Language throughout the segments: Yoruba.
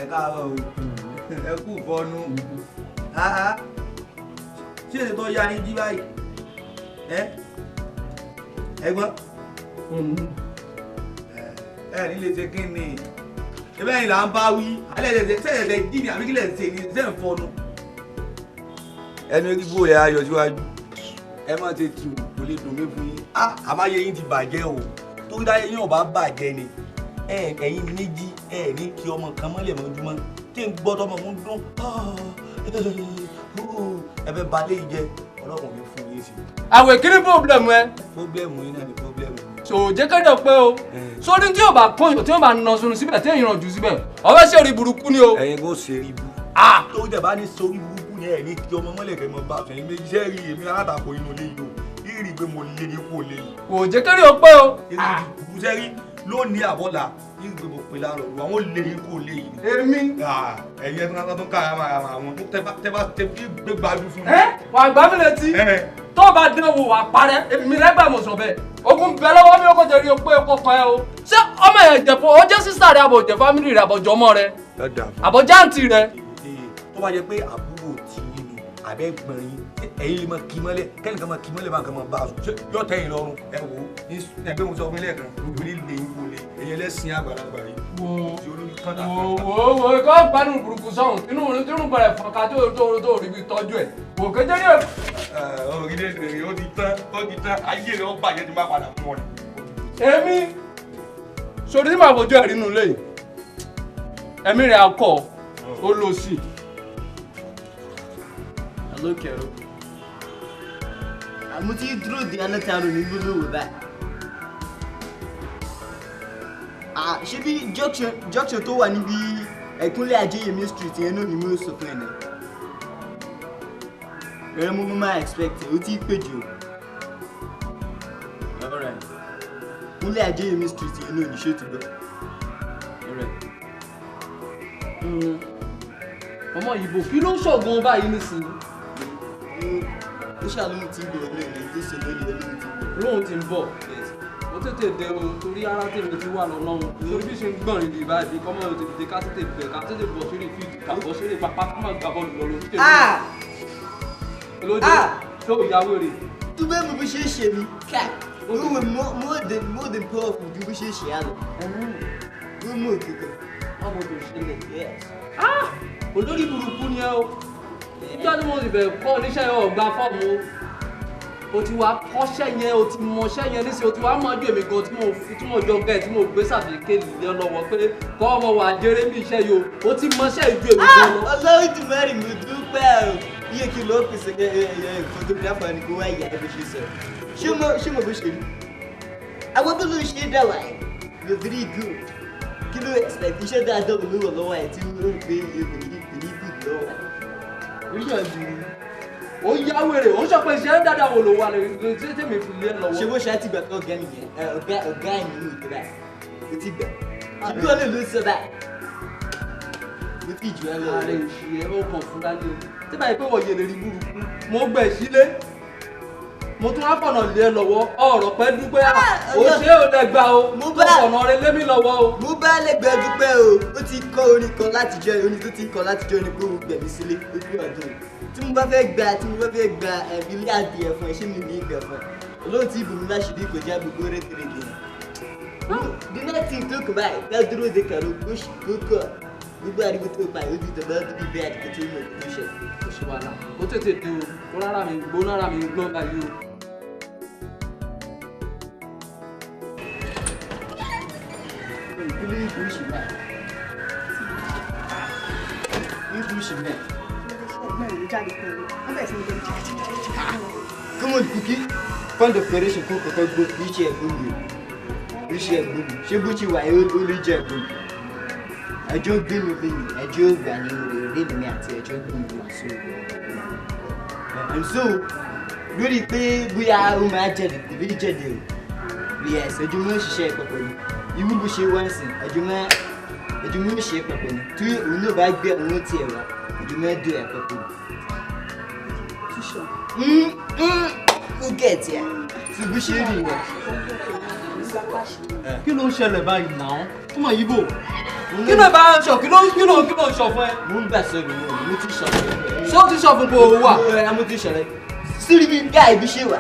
ẹ káàárọ̀ ẹ kú fọnú ṣé èdè tó ya yín jí báyìí ẹ̀gbọ́n ẹ nílé ṣe kí ni ebe yìí là ń bá wí alẹ́ ṣẹ̀ṣẹ̀ jí ni àbí kí lẹ̀ ṣe ni ṣe ń fọnú. ẹnu eré bó lè ayọ̀ síwájú ẹ má ṣe tù kò lè dùn mí fún yín àmáyé yín ti bàjẹ́ o tó ń dáyé yín ọba bàjẹ́ ni ẹ̀yin méjì ní kí ọmọ kan mọ́lẹ̀ mọ́júmọ́ tí ń gbọ́ tọmọ mú dún ẹ fẹ́ balẹ̀ yìí jẹ́ ọlọ́run mi fún yín sí. àwẹ̀ kí ni pọ́blẹ̀mù ẹ. pọ́blẹ̀mù yín náà ni pọ́blẹ̀mù. ṣò jẹ́ kẹ́dọ̀ pé o sórí tí yóò bá kọ́yọ̀ tí yóò bá nà sunu síbẹ̀ tí èèyàn jù síbẹ̀ ọbẹ̀ ṣe orí burúkú ni o. ẹ̀yin kò ṣe rí bu. tó jẹ́ bá ní sórí burúkú ni ẹ̀ ní kí ọmọ mọ́lẹ̀ kẹ́ mọ́ bá fẹ̀yìn méjì ṣẹ́ rí èmi alátakò inú ilé yìí o rí pé mo lé ní kó lé yìí. kò jẹ́ kẹ́rì o pé o. ìṣẹ́ lónìí àbọ̀là ní gbogbo pé láàárọ̀ àwọn lè ní kó lè yìí. èmi. ẹ̀yin ẹ̀ tó ń ká àwọn tẹ́ bá gbé gbájú fún mi. wà á gbá mi létí. tó o bá dán wò wà á parẹ́ èmi rẹ́gbà mo sọ bẹ́ẹ̀ ogun bẹ lọ́wọ́ mi ó kò jẹ́ rí o pé o kò kàn ẹ́ o. ṣé ọmọ yẹn jẹ̀fọ́ ó jẹ́ sísá rẹ àbò jẹ́ fámìlì rẹ àbò jọmọ rẹ àbò jáǹtì rẹ. tó bá jẹ pé àbúrò tí yín ni àbẹ́ gbọ̀n yín ẹ̀yin lè máa kí mọ́lẹ̀ kẹ́nìkan máa kí mọ́lẹ̀ máa kàn máa bá a sùn yóò tẹ́ yín lọ́rùn ẹ wò ó ẹgbẹ́ mo sọ fún ilé ẹ̀kan òbí lè ń wọlé ẹ̀yin ẹlẹ́sìn àgbàlagbà yìí. wo kọ́ gbádùn burúkú sọ̀hún tínú bẹ̀rẹ̀ fọ̀nká tó rí bí tọ́jú ẹ̀ wò kéjẹ́ ní ẹ̀. orílẹ̀-èdè rẹ̀ ó ti tán ayé rẹ̀ ó bàjẹ́ tí má padà fún ọ. èmi sori tí màá fojú ẹ̀ rí nù lẹ́yìn ẹ̀mí rẹ̀ akọ ó lọ sí i lókèrò. àmọ́ tí dúró di alátàrò ní gbólóhùn báyìí. ṣé bí junction tó wà níbi ẹ̀kúnlẹ̀ Ajéyẹmí street yẹn náà ni mo sọ fún ẹ̀ náà. ẹ mú máa expect ó ti pè jù. ẹ̀kúnlẹ̀ Ajéyẹmí street yẹn náà ni ṣé ti gbọ́. ọmọ ìbò kí ló ń ṣọ̀gbọ́n báyìí nísìnyí. ó ṣàlóhùn tí ń bọ̀ lẹ́yìn tó ṣe lórí olóhùn tí ń bọ̀. lóhùn tí ń bọ̀ ó tètè dé o torí ara tèmi ti wà lọ́nà o torí bí ṣe ń gbọ̀n ìdí ìbáàdì kọ́mọ yóò tètè dé ká tètè bẹ̀ ká tètè bọ̀ sórí fíìdì ká bọ̀ sórí pápá ká má gbà bọ́ọ̀lù lọ lórí tèmi. lóde tó ìyàwó rè. tó bẹ́ẹ̀ mo bí ṣe é ṣe mi ká ó wẹ̀ more than powerful ju bí ṣe é ṣe á lọ. ó mú òkèkè ọmọ tó ṣẹlẹ̀ yes. olórí burúkú ni ẹ o nígbà tí mo sì bẹ̀ kọ́ oníṣẹ́ yẹn ọ̀gbà fọ́ọ̀mù o ti wá kọ́ṣẹ́ yẹn o ti mọṣẹ́ yẹn níṣẹ́ o ti wá mọ́jú èmi gan tí mo jọ gẹ̀ tí mo gbé sàbíkẹ́ lé lọ́wọ́ pé kọ́ ọmọ wa jẹrẹ bí iṣẹ́ yìí o ti mọṣẹ́ ìjú èmi gan lọ. ọlọ́run ti mẹ́rin mi dúpẹ́ o iye kí ló pèsè photographer ni kó wá ìyá ẹ bó ṣe sọ ṣé mo bó ṣe rí àwọn tó ló ṣe dá wáyé you're very good kí ló expect iṣẹ́ dáadáa ló wọ̀ lọ́wọ́ ẹ̀ tí ó ń gbé ìyẹ̀wò ní good lọ́wọ́ ẹ̀ orí ọ̀dùn ó yá wèrè ó ń sọ pé iṣẹ́ dáadáa wo ló wà lórí tí tèmi fi lé lọ́wọ́. ṣé bó ṣe á ti gbà pé ọ̀gá nìyẹn ọ̀gá ẹ̀ nínú ìgbé báyìí ó ti gbà ṣé bí wọ́n lè ló sọ báyìí ló fi jù ẹ lọ. ààrẹ ìṣe ẹ ó kàn fún dání o tí báyìí pé wọ́n yẹ lè rí burúkú mo gbẹ̀ sílé mo tún wá fọ̀nà lé ẹ lọ́wọ́ ọ̀rọ̀ pẹ́ dúpẹ́ ó ṣe ò lẹ gbà o mo fọ̀nà rẹ lé mi lọ́wọ́ o. mo bá lè gbẹ dúpẹ́ o ó ti kọ́ orin kan láti jẹ́ orin tó ti kọ́ láti jẹ́ orin pé o gbẹ̀mí sílé lójú ọdún tí mo bá fẹ́ gba ilé adìẹ fún ẹ ṣé mi ní ìgbà fún ẹ olóhùn tí ibùdó láṣẹ bí kò já gbogbo rékèrèké the next thing tó kọ báyìí ká dúró de kàró gbókò gbogbo àdìgbò tó pa ìwé dídọ̀ bá dúdú bí àdìgbò tó mọ̀ tó ṣe. kò ṣe wàhálà ó tètè dé o kó rárá mi gbọ́n báyìí o. ìpínlẹ̀ ìbúṣì báyìí ìbúṣì báyìí. Come on, Cookie. Fund of creation kó kọ́kọ́ gbó kì í ṣe ẹ̀gbọ́n mi. Kì í ṣe ẹ̀gbọ́n mi. Ṣé bó ti wà ó lè jẹ́ ẹ̀gbọ́n mi? Ẹjọ́ gbé mi lẹ́yìn. Ẹjọ́ gbà ní orí mi àti ẹjọ́ gbé mi wá sí orí. And so, lórí pé bóyá ó máa jẹ̀dẹ̀ kò bí jẹ̀dẹ̀ o. Yes, ẹjọ́ mọ́ ṣiṣẹ́ ìpapọ̀ ni. Irú bó ṣe wá ń sìn, ẹjọ́ mọ́ ṣe ìpapọ̀ ni. Tí òun náà bá gbé òun ti ẹ̀rọ, ẹjọ́ mọ́ dé ìpapọ̀ ni. Who gets ya? Ṣùgbọ́n ṣe rí rẹ̀. Kí ló ń ṣẹlẹ̀ báyìí náà? Ọmọ Ìgbò, kí ló bá ń sọ kí ló ń sọ fún ẹ. mo ń gbà sọ̀rọ̀ mo ti sọ fún ẹ. ṣé o ti sọ fún pé o wà. mo ti sọ rẹ sírí bí gáà ibi ṣe wà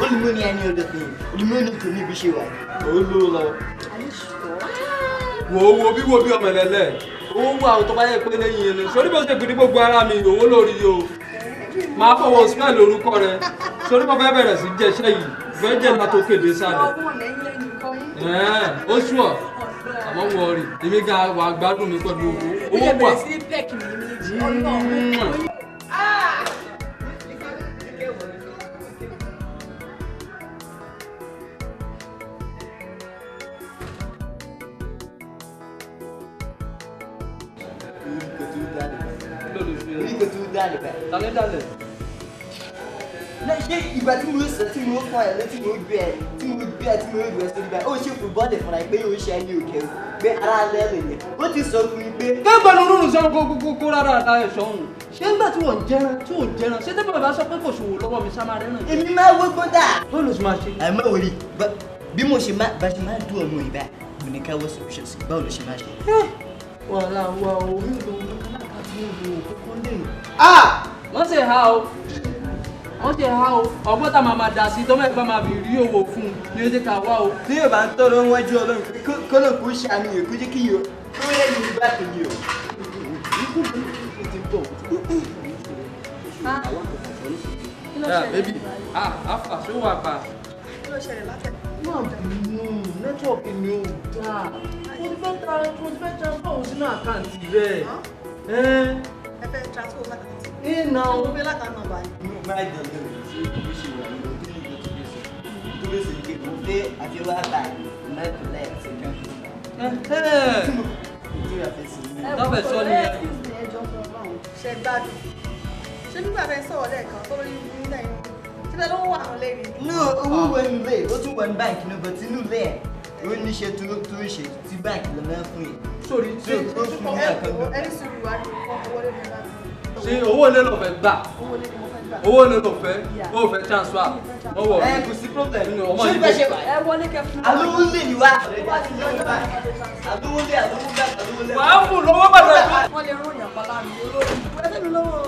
olùmọ́ni ẹni ọdọ fún olùmọ́ni kò ní ibi ṣe wà. ó ló lọ. wo bí ọmọ ẹlẹ́lẹ̀ owó wà tó bá yẹ pé lẹ́yìn ẹni sórí bó ṣe gbìdí gbogbo ara mi owó lórí yìí o máa fọwọ́ smell orúkọ rẹ sórí bó fẹ́ bẹ̀rẹ̀ sí jẹ́ṣẹ́ yìí fẹ́ jẹ́ ńlá tó kéde sálẹ̀. ó ṣùọ́ àmọ́ wọ̀ rí èmi ga wà gbádùn mi pẹ̀lú owó wà. Dale. Ṣé ìgbà tí mo sọ tí mo fọ ẹ létí mo gbé ẹ tí mo gbé ẹ tí mo gbé ẹ sórí báyìí ó ṣe fún bọ́ọ̀dì fúnra pé ó ṣe ẹni òkè pé ara lẹ́rìn yẹn ó ti sọ fún mi pé. kẹ́gbẹ́ ní olórùn sọ kó rárá àtàyè sọ̀hún ṣé nígbà tí wọ́n jẹran ṣé tẹ́gbẹ́ bàbá sọ pé kò ṣòwò lọ́wọ́ mi sáma rẹ̀ náà. èmi máa wó gbọ́dà. bó ló ṣe máa ṣe. àmọ́ òrì bí mo ṣe máa dùn ọmọ ìbá mo ní ká wọ́ solution sí báwo ló ṣe máa ṣe. wàhálà wa o mi ò lọ káàkiri ìlú òkúkú lè. wọ́n ṣe ha o ọgbọ́n tá máa dà sí tó mẹ́gbà máa fi rí owó fún un ní ojú ká wá o. tí yóò bá ń tọrọ wájú ọlọ́run kọ́nà kó ṣàánú yòókù jẹ́ kí yóò tó yẹ ní ìgbà tó yìí o. Baby, afa ṣé wà pa. Kí ló ṣẹlẹ̀ látẹ̀? Má bínú, nẹ́tíwọ̀kì mi ò dáa. Mo ti fẹ́ transfer òun sínú àkáǹtì rẹ̀. Ẹ fẹ́ transfer owó láti àkáǹtì. Ìnà o. Mo fẹ́ láti àná báyìí. Inú máa dàn lórí sí ibi ṣe wà ní ojú ní ìgbà tó bẹ́sẹ̀ ní kéde mo fẹ́ àfihàn báyìí mẹ́tò láì ṣe jọ́ kí Lọ́bẹ̀ sọ ni ẹ. Ṣé gbádùn? Ṣé nígbà tẹ́ sọ̀rọ̀ lẹ́ẹ̀kan tó lórí nílẹ̀ yẹn? Ṣé bẹ́ẹ̀ ló wà àwọn lé mi? No, owó wọ inú ilé, ó tún wọ ní báńkì náà, but inú ilé ẹ̀ ó ní ṣe tó ń ṣe tí báńkì lọ náà fún yìí. Sórí tí ó fún ní àkàndọ̀. Ẹni sùúrù wá ní owó lé mi láti. Ṣé owó ilé ló fẹ́ gbà? Owó lé ni mo fẹ́ gbà. Owó ilé ló fẹ́? Ó fẹ́ transfer? Ó wọ̀ Ẹ kò sí problem. ọmọ Ṣé yìí bá ṣe wà? Ẹ wọlé kẹ fún mi. Àlówó lè ní wá. Àlówó lè. wàá fún lọ́wọ́ bàtà. Wọ́n lè rún ìyàpá láàrin olórí. Wọ́n tẹ́ mi lọ́wọ́.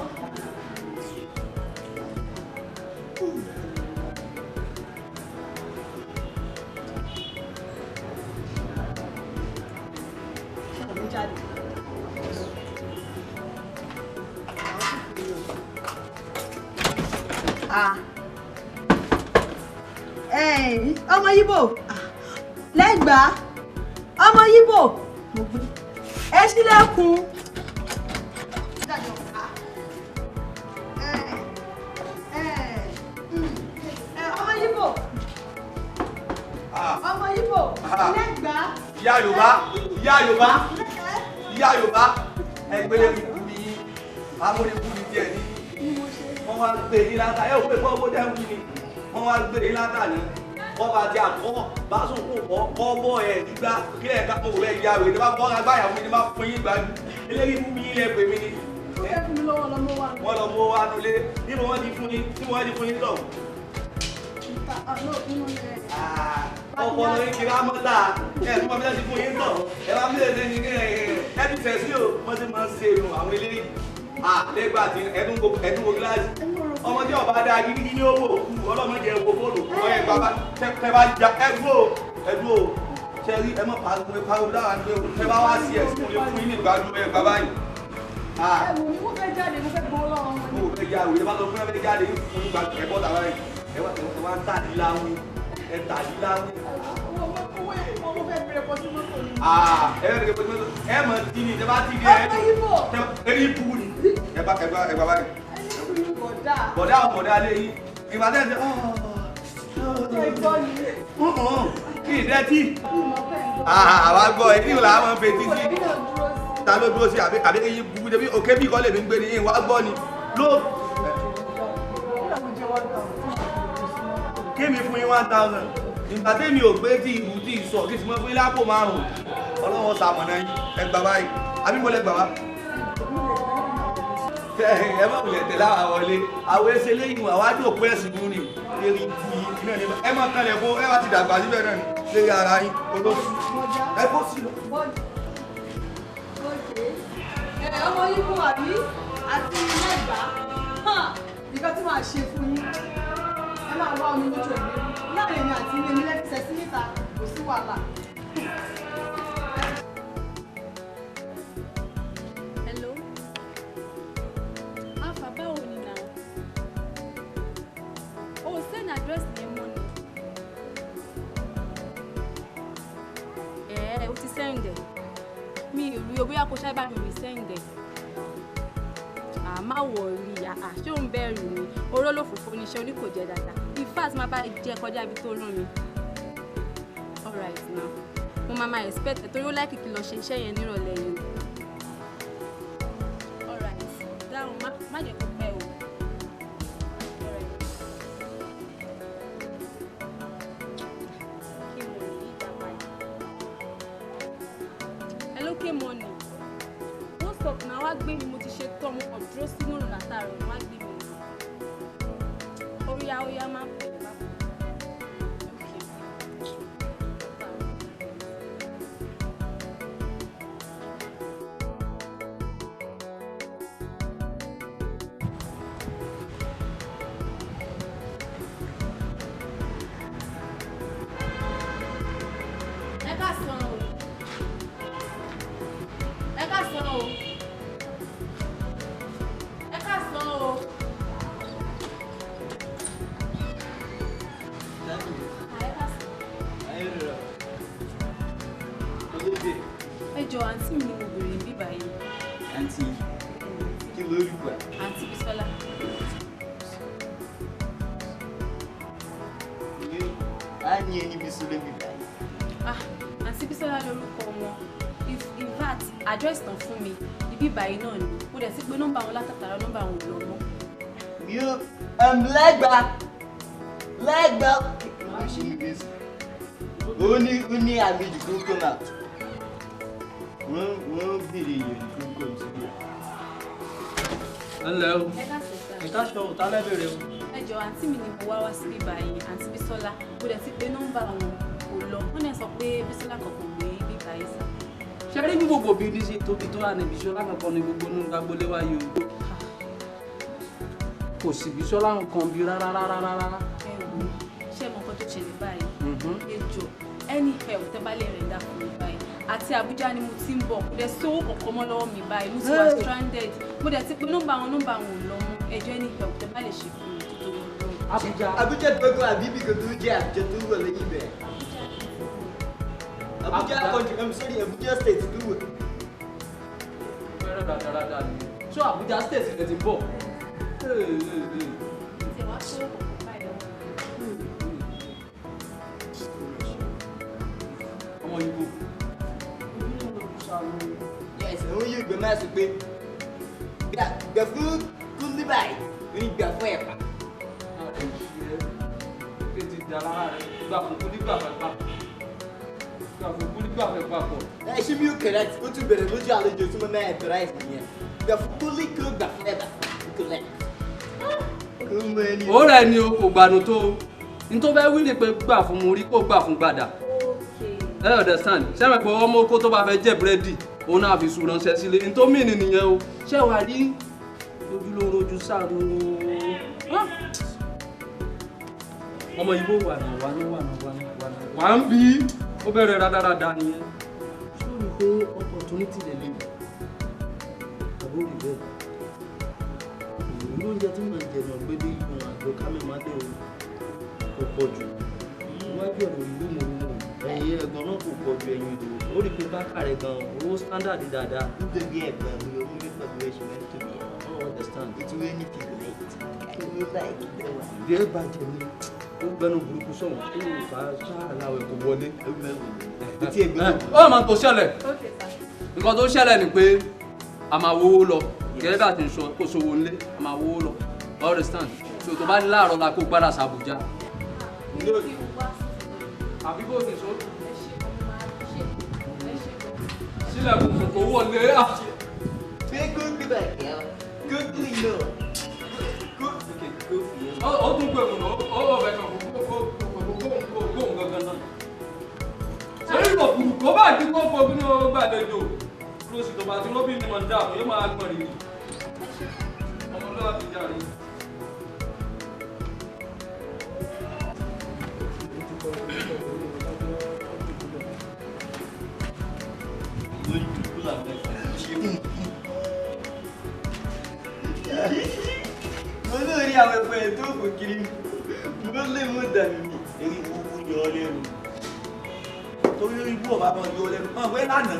Ọmọ Yíbò lẹ́gbàá ọmọ Yíbò ẹ ṣílẹ̀kùn. Ọmọ Yíbò lẹ́gbàá. Ìyá Yorùbá ẹgbẹ́ ìlú yìí amúnikú ni díẹ̀ ní wọ́n wá gbé yín látà ẹ̀ òwe fọ́ owó dẹ́hùn ni wọ́n wá gbé yín látà ní wọ́n bá ti àkọ́ bá sùn kó bọ́ ẹ̀ nígbà kí ẹ̀ ká mo rẹ̀ ya rẹ̀ ní bá bọ́ agbáyà fún mi ní bá fún yín gbájú eléyìí fún mi yín lẹ́ pè mí ni. wọ́n lọ mú wa nulẹ̀ bí wọ́n ti fún yín lọ. ọ̀pọ̀ ló ń kiri amọ́ta ẹ̀ fún ọmọdé ti fún yín tọ̀ ẹ bá mílẹ̀ lẹ́yìn ẹ ti fẹ̀ sí o wọ́n ti máa ń ṣe irun àwọn eléyìí lẹ́gbà tí ẹdún wo gíláàsì ọmọdé ọba dá gidi ní owó òkú ọlọ́mọdé ẹ̀wọ̀ fóònù wọ́n yẹ bàbá tẹ bá ja ẹdún o ṣe rí ẹ mọ̀ pariwo dára ní o tẹ bá wá sí ẹ̀ sí mo lè fún yín ní ìgbádùn ẹ̀ bàbá yìí. Ẹ̀wù ni mo fẹ́ jáde mo fẹ́ gbọ́ lọ́wọ́. mo fẹ́ jáde ẹ bá lọ fún ẹ jáde fún ìgbà ẹ̀bọ́ tàwa yìí ẹ wá ń tàdí láwìn ẹ tàdí láwìn. Owó fẹ́ bẹ̀rẹ̀ pọ̀ sí mọ́tò ni. ẹ mọ̀ tí ni ẹ bá ti di ẹ ní ibú ni ẹ bá báyìí. Bọ̀dá lé yìí ìgbà tẹ́ ẹ ṣe kí ìdẹ́tì àwa gbọ́ ẹ ní ìlà àwọn fetí sí ta ló dúró sí àbí èyí burú débi òkè bí kọ́ lè mi gbé ní ìwà gbọ́ ni ló kí mi fún yín 1000 ìgbà tẹ́mi ò gbé tí ìlú tí ìsọ̀ kí sì mọ́ fún yín lápò 5 ọlọ́wọ́ sàmọ̀nà ẹgbà báyìí àbí mo lẹ́gbà wá ẹ má wulẹ̀ tẹ̀lé àwọn wọlé àwọn ẹsẹ̀ lẹ́yìn àwọn adé òpó ẹ̀sìn mú ni lérí ikú yìí náà ní ẹ má kalẹ̀ fún ẹ má ti dàgbà síbẹ̀ náà ní lérí ara yín olóṣù ẹ kó sí lọ. yín kú àbí àti lẹ́gbàá nǹkan tí màá ṣe fún yín ẹ máa wá omi lójú ẹ̀mí láàrin èmi àti ilé mi lẹ́fẹ̀ẹ́ sí níta kò sí wàhálà. Hello. Alpha, báwo ni now? Oh, send address yẹn mọ́ ni. O ti send ẹ̀. Mi ò rí o bóyá kò ṣáà bá mi rí send ẹ̀. Má wọ̀rí ṣé ò ń bẹ̀rù ni oró ló fòfò níṣẹ́ oní kò jẹ́ dáadáa in fact má bá jẹ́ kọjá ibi tó rán mi. Alright now mo máa expect ẹ̀ torí ó láìkì kí lọ ṣe iṣẹ́ yẹn nírọ̀lẹ́ yìí. Alright dáhùn má jẹ́ kó pẹ́ o. Hello K-Money. Stop na wá gbé mi mo ti ṣe tán mo kàn dúró sínú òrùn látàárọ̀ wá gbé mi oya má pè é má pè é. Ẹ káàsán o. Ẹjọ́ àǹtí mi ni mo bèrè ní bíbá yìí. Àǹtí kí ló rí gbà? Àǹtí Bísọ́lá. A ní ẹni Bísọ́lá bíbá yìí. Àǹtí Bísọ́lá lórúkọ wọn. In fact, address tán fún mi ibi báyìí náà ni. Mo dẹ̀ sí pé nọ́mbà wọn látàtàrà nọ́mbà wọn ò lọ mọ́. Lẹ́gbàá. Ó ní àmì ìdìkúnkó náà. Wọ́n bèrè ìdìkúnkó síbẹ̀. Hello. Ẹ káàsán sá. Ìta ṣọ òtá lẹ́bẹ̀rẹ̀ o. Ẹjọ́ àǹtí mi ni mo wá sí ibi báyìí àǹtí Bísọ́lá. Mo dẹ̀ sí pé nọ́mbà wọn kò lọ. Wọ́n náà sọ pé Bísọ́lá kankan gbé ibi báyìí sá. Ṣé rí bí gbogbo bí ní ṣe tóbi tó wà ní Bísọ́lá kankan ní gbogbo nínú agboolé wa yìí o? Kò sí Bísọ́lá nǹkan bí rárá. Ẹ wò ṣé mo kọ́ tó ṣẹlẹ̀ báyìí? Ẹjọ́ any help tẹ́ bá lè rẹ̀ dá fún mi báyìí. Àti Àbújá ni mo ti ń bọ̀. Mo dẹ̀ sówó kankan mọ́ lọ́wọ́ mi báyìí. Mo ti wà stranded. Mo dẹ̀ ti pé nọ́mbà wọn ò lọ mọ́. Ẹjọ́ any help tẹ́ bá lè ṣe fún mi nítorí Ọlọ́run. Abuja gbogbo àbíbí kò tó jẹ́ Abuja tó wọ̀ lẹ́yìn bẹ́ẹ̀. Abuja country, I'm sorry, Abuja state tó wọ̀. Fẹ́rẹ̀ dáadáa ni. Ṣé Abuja state lè ti bọ̀? Ṣé wàá sówó kankan báyìí lọ́wọ́? Ọmọ Igbo. Yes, òun yóò gbé máa sọ pé gbà fún kúndí báyìí, ó ní gbà fún ẹ̀pà. Ṣé ti di alára rẹ̀? Gbà fún kúndí gbà fẹ́ papọ̀. Ẹ ṣí mi ò kẹ̀rẹ́ tí ó tún bẹ̀rẹ̀ lójú àlejò tí mo náà ẹ̀tọ́ ráìsì nìyẹn. Gbà fún kúndí kí ó gbà fún ẹ̀bà. Ó rẹ̀ ni o kò gbànú tó o. Ní tó fẹ́ wí ni pé gbà fún mu rí kó gbà fún gbàdà. Ẹ understand? Ṣé ẹ mọ̀ pé ọmọ oko tó bá fẹ́ jẹ búrẹ́dì òun náà fi sùn ránṣẹ́ sílé. Ní tó mì ní nìyẹn o. Ṣé wàá rí ojúlówó ojú sáànù? Ọmọ Igbo wà ń bí ó bẹ̀rẹ̀ rádaràda nìyẹn. Ṣé o rí pé opportunity lè lè àbó rí bẹ́ẹ̀? Ìlú oúnjẹ tí màá jẹ náà gbédé ìwọ̀n àjọ kámi máa dé o kò pọ̀ jù. Iwájú ọ̀rọ̀ ìlú mo mọ̀ ẹ̀yìn ẹ̀gbọ́n náà kò pọ̀ ju ẹ̀yìn ìdòwò. Ó rí pé bákàrẹ̀ gan owó standard dáadáa. Nítorí ẹ̀gbọ́n mi ò mú nípa ìwé ṣe mẹ́tò mi. I don't understand. It's way anything like it. I don't like it. Ìdí ẹ̀ bàjẹ́ ni ó gbẹnu burúkú sọ̀rọ̀ ó lè fà á ṣáàláwẹ̀ kò wọlé. Etí ẹ̀gbọ́n mi. Ó máa tó ṣẹlẹ̀. Nǹkan tó ṣẹlẹ̀ ni pé a máa wówó lọ. Gẹ́gẹ́ bá ti ń sọ kó sowó ńlé a máa wówó lọ. Understand? So tó bá ní láàárọ̀ la kó gbára sàbújá. Àbí bó ti sọ. Sílẹ̀ kò wọlé. Ṣé kúndí báyìí yẹn? Kúndí lọ. Ó tún gbé mu náà ó bẹ̀ kàn gbóhùn gangan náà. Ṣé ìwọ̀ kò bá dín kó fojú ní gbàlejò? close tó bá ti lóbi ní mọ̀ dáàbò yóò máa gbọ̀n rèé ọmọlúwàbí jàre. Mo lórí àwọn ẹ̀pọ̀ ẹ̀ tó kò kiri mo lè mú dànù ní èyí gbogbo yọ ọ lẹ́nu. Torí lórí ibú ọ̀bá kan yọ ọ lẹ́nu. Wọ́n pé lánàá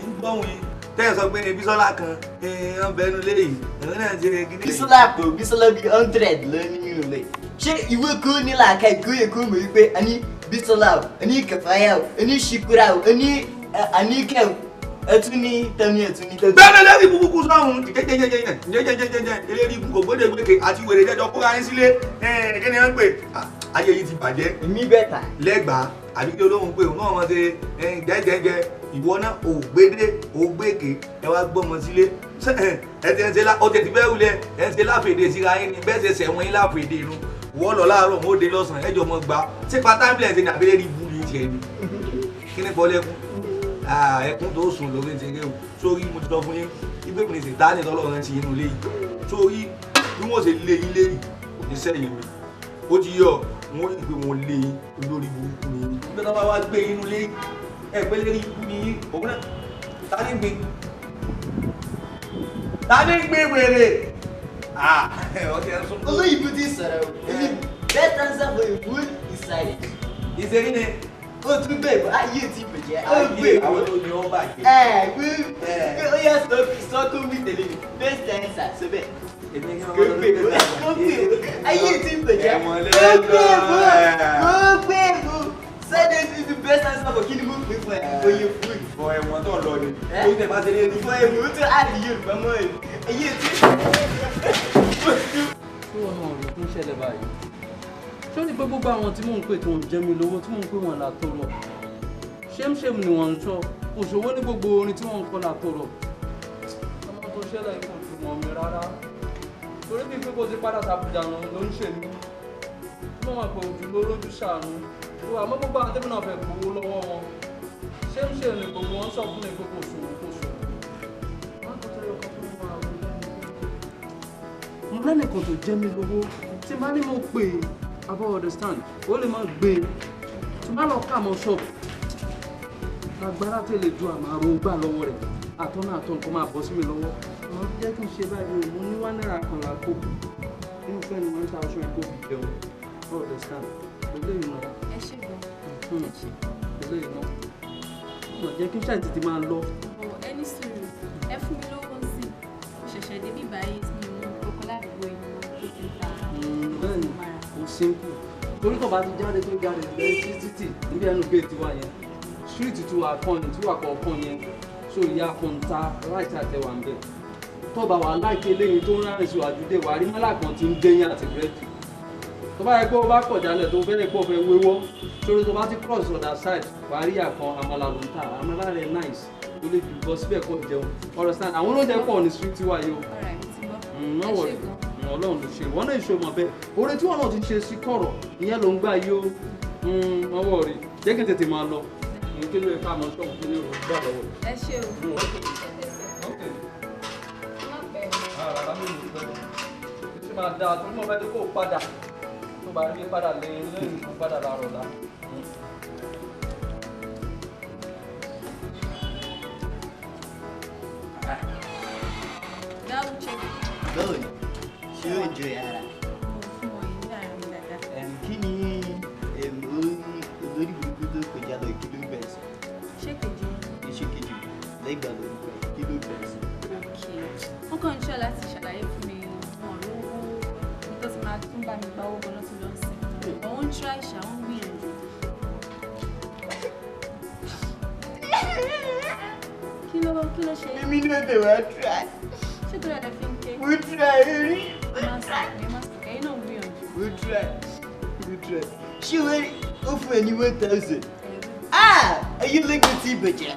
ń gbọ́ wọn. Tẹ́ ẹ sọ pé Bísọ́lá kan ń bẹnu léyìí. Ẹ̀rọ náà ti rẹ̀ gidi. Bísọ́lá kò Bísọ́lá bíi 100 lọ nínú ilé. Ṣé ìwé kú ní làákà ìkóyè kú mọ̀ wípé a ní Bísọ́lá o, a ní Kẹfàyà o, a ní Ṣukura o, a ní Àníkẹ́ o, ẹtún ní tẹ́mi ẹtún ní tẹ́mi. Bẹ́ẹ̀ni lẹ́rìí kúkú sọ́hun jẹ́jẹ́jẹ́jẹ́jẹ́ eléyìí kò gbọ́dọ̀ gbèké àti wèrè jẹ́jọ́ kóra yín sílé kí ni wọ́n ń pè ayé yìí ti bàjẹ́. Èmi bẹ́tà. Lẹ́gbàá àbí kí olóhùn pé òun náà wọ́n ṣe jẹ́jẹ́jẹ́ ìwọ náà ò gbédé ò gbèké ẹ wá gbọ́mọ sílé ẹ ti ń ṣe ó ti bẹ́ẹ̀ wulẹ̀ ẹ ń ṣe láfèdè síra yín ni bẹ́ẹ̀ ṣe sẹ̀wọ̀n yín láfèdè inú wọ́n lọ láàárọ̀ mọ́ òde lọ́sàn-án ẹjọ́ mọ́ gbà ṣé pátámìlẹ̀ ṣe ní abẹ́rẹ́ rí búrú yìí tiẹ̀ ni kí ni bọ́ lẹ́kún ẹkún tó sùn lórí ti rẹ o sórí mo ti sọ fún yín ibé mi sì tá ní tọ́lọ́run ti inú ilé yìí sórí bí wọ́n ṣe lé yín léyìí kò ní sẹ́yìn mi ó ti yọ wọ́n rí pé wọ́n lé yín olórí burúkú ni yín bí wọ́n bá wá gbé inú ilé ẹ pé lérí ikú ni yín òun náà ta ní gbé wèrè ọtí ẹ sọ. Olóyìnbó ti sọ̀rọ̀ o, èmi best answer for a fool is silence. ìṣèlú ni Ó tún bẹ́ẹ̀ bọ́ ayé ti bàjẹ́, ó ayé gbé àwọn tó ní ọ bàjẹ́. Gbé ó yẹ sọ́kún mi tẹ̀lé mi, best answer sọ bẹ́ẹ̀. èmi ní Gbé ayé ti bàjẹ́, ẹ̀wọ̀n ó lẹ́gbẹ̀ẹ́. gbé bó. Silence is the best answer for kí ni mo pè fún ẹ, oyè fún ẹ. Fọ ẹ̀wọ̀n tó lọ ni ó tẹ̀ bá ṣe lé ní. Fọ ẹ̀wọ̀n ó tún àdì Yorùbá mọ́ ẹ̀, ayé ti. Ṣé wọn náà rò fún ṣẹlẹ̀ báyìí? Ṣé ó ní pé gbogbo àwọn tí mò ń pè tí wọ́n jẹ mi lówó tí mò ń pè wọ́n látó lọ? Ṣémṣém ni wọ́n ń sọ, òṣòwò ní gbogbo orin tí wọ́n ń kọ́ látó lọ. Ọmọ tó ṣẹlẹ̀ kò tún mọ̀ mi rárá. Torí bí pé kò ti padà sàbùdà ló ń ṣe mí. Mo mọ̀ pé òjò ló lójú ṣàánú. Àmọ́ gbogbo àwọn tẹ́bí náà fẹ́ gbowó lọ́wọ́ wọn. Ṣémṣém ni gbogbo wọn sọ fún mi pé kò ṣòwò kò ṣòwò. Mo lẹ́nìkan tó jẹ́ mi lówó tí bá ní mo pè é about understand ó lè má gbé e tí bá lọ ká mọ ṣọ́ọ̀bù agbára tó lè ju àmàrò gbà lọ́wọ́ rẹ̀ àtọ́nà àtọ́nà kó máa bọ́ sí mi lọ́wọ́ àwọn jẹ́ kí n ṣe báyìí mo ní náírà kan lápò nínú fẹ́ ni mo ń ta aṣọ ìkó fi jẹun about understand eléyìí náà ẹ ṣe gan ẹ ṣe. eléyìí náà mo jẹ́ kí n ṣàì tètè máa lọ. ẹ ní sùúrù ẹ fún mi lówó sí i mo ṣẹ̀ṣẹ̀ débí báyìí mi ò mú kókó ládùúgbò ìlú tó ti ta bẹ́ẹ̀ni o simple torí tó bá ti jáde tó jáde lẹ́yìn títì níbi ẹnu géètì wa yẹn street tí wà kàn ní tí wà kọ̀ọ̀kan yẹn so ìyá kọ̀ǹta right àtẹwà ń bẹ̀ tó bá wà láìpẹ́ eléyìí tó ń rárìn sí àjùdé wà rí mọ́là kan tí ń dẹ́yìn àti búrẹ́dì tó bá yẹ pé ó bá kọ̀ jálẹ̀ tó fẹ́rẹ̀ pọ̀ fẹ́ wéwọ́ sórí tó bá ti cross other side wà rí àkàn àmàlà ló ń tà àmàlà rẹ̀ nice tó lè jù bọ́ síbẹ̀ kọ́ jẹun understand àwọn olóúnjẹ pọ̀ ní street wa yìí o. Ọlọ́run ló ṣe wọ́n náà ìṣòwò bẹ́ẹ̀ oore tí wọ́n náà ti ṣe sí kọ̀rọ̀ ìyẹn ló ń gbà yí ó ọwọ́ rẹ̀ jẹ́ kí n tètè máa lọ kí ló yẹ ká mọ ṣọ́ọ̀bù kí ló yẹ gbà lọ́wọ́ rẹ̀. ẹ ṣe o. ṣé máa dáa tó mọ̀ bẹ́ẹ̀ tó kó padà tó bá rí padà lẹ́yìn tó padà láàrọ̀ lá. Double check. Báwo ni? Ṣé o enjoy ara? Mo fún wọn yìí ní àárín mi dáadáa. Kí ni olórí burúkú tó kọjá lọ kí ló ń bẹ̀rẹ̀ sí? Ṣé kejì? Iṣẹ́ kejì lẹ́gbàá lórúkọ ẹ̀ kí ló ń bẹ̀rẹ̀ sí? Wọ́n kàn ń ṣọ́ láti ṣàlàyé fún mi wọn lówó ní tó ti máa tún bá mi gba owó gan lọ́tún lọ́sìn. Àwọn ń try ṣá, wọ́n ń gbìyànjú. Kí ló ṣe? Èmi náà bẹ̀ wá try. Ṣé tó rẹ̀ fi ń ké? We try rí. Ẹ̀yin náà gbìyànjú. We try. Ṣé ó fún ẹ ní 1,000? Ẹyin lẹ́gbẹ̀ẹ́ tí ìbẹ̀jẹ̀.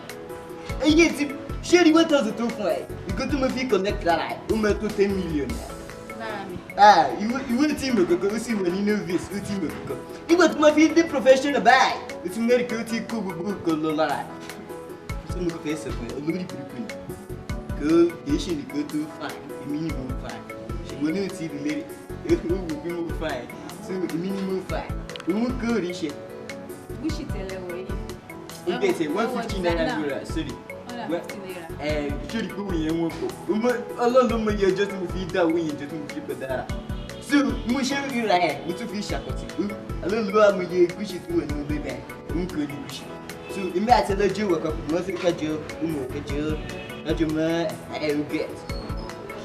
Ẹyin ti ṣé ní 1,000 tó fún ẹ? Nǹkan tó máa fi connect lára ẹ̀ ó máa tó 10 million. Lára mi. Ìwé tí mo kankan ó sì wà ní novice ó tí mo kankan. Nígbà tó máa fi dé professional báyìí, ó ti mẹ́rin kí ó ti kó gbogbo nǹkan lọ lára ẹ̀. Ṣé mo kò fẹ́ sọ fún ẹ? Olórí burúkú ni. ṣe nìkan tó fà èmi ni mo fà ṣùgbọ́n ní òtí ìdílé ó wù bí mo fà so èmi ni mo fà òun kò rí ṣe. Búṣì tẹ́lẹ̀ wọ̀ yìí. Ó gẹ̀ẹ́sẹ̀ 150 naira sorry. Ṣé ìpé òun yẹn wọ́n pọ̀? Ọlọ́run ló mọ iye ọjọ́ tí mo fi dá owó yẹn jọ tí mo fi pẹ̀ dára. So mo ṣe ríra ẹ̀ mo tún fi ṣàkọsí. Ọlọ́run ló wà mọ iye gúúsì tó wà ní ọgbẹ́ bẹ́ẹ̀ òun kò ní gúúsì. So èmi àti ẹlọ́jọ́ ìwọ̀ kan wọ́n fi kájọ ọmọ kẹjọ lọ́jọ́ mọ́ ẹ̀rù gẹ̀t.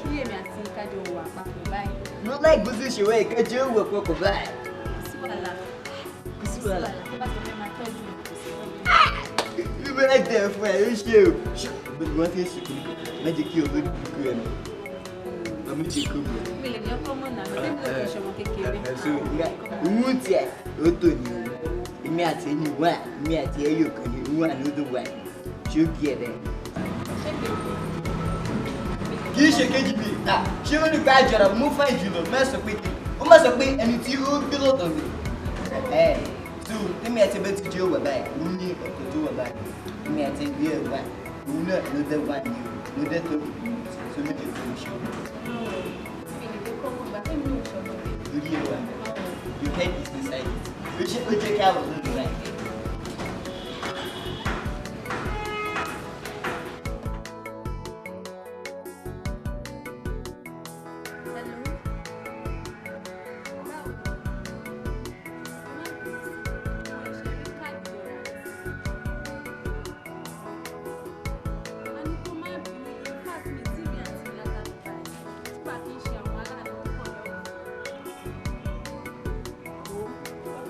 Kí èmi àti kájọ wà papọ̀ báyìí. Mo láì bó ṣe ṣèwọ́ ìkájọ ìwọ̀ papọ̀ báyìí. Kò sí wàhálà. Tó bá ti fẹ́ máa tọ́jú mi kò sí wàhálà. Bí mo láì tẹ̀ fún ẹ̀ ó ṣe o. Bẹ́ẹ̀ni wọ́n ti ń ṣèkú méjì kí o lórí kúkú ẹ̀ nù. Ọmọ ìjì kú mi. Mi lè ní ọkọ mọ̀ náà lórí mi ò kì í ṣọmọ kékeré. So ìwọ̀n tiẹ̀ ó tò ní o. Èmi àti ẹni wà èmi àti ẹyọ kan ní wà ní odò wà ṣé ó kí ẹ dẹ. Kì í ṣe kejì bíi ṣé ó ní ká jọra mú fún ìjùlọ mẹ́sàn pé ó má sọ pé ẹni tí ó gbé lọ́dọ̀ mi. So èmi àti ẹbẹ ti jẹ́ òwò báyìí ó ní ọ̀tọ̀ tó wà báyìí èmi àti ẹgbẹ́ ẹ̀ wà òun náà ló dé wà ní o ló dé tó so méjì tó ń ṣe. Mi lè kọ́ mọ̀ gbà tẹ́mi ò ṣọmọ rẹ̀. Lórí ẹ̀ wà your head is inside it. Ó jẹ́ kí a wọ̀ lórí báyìí.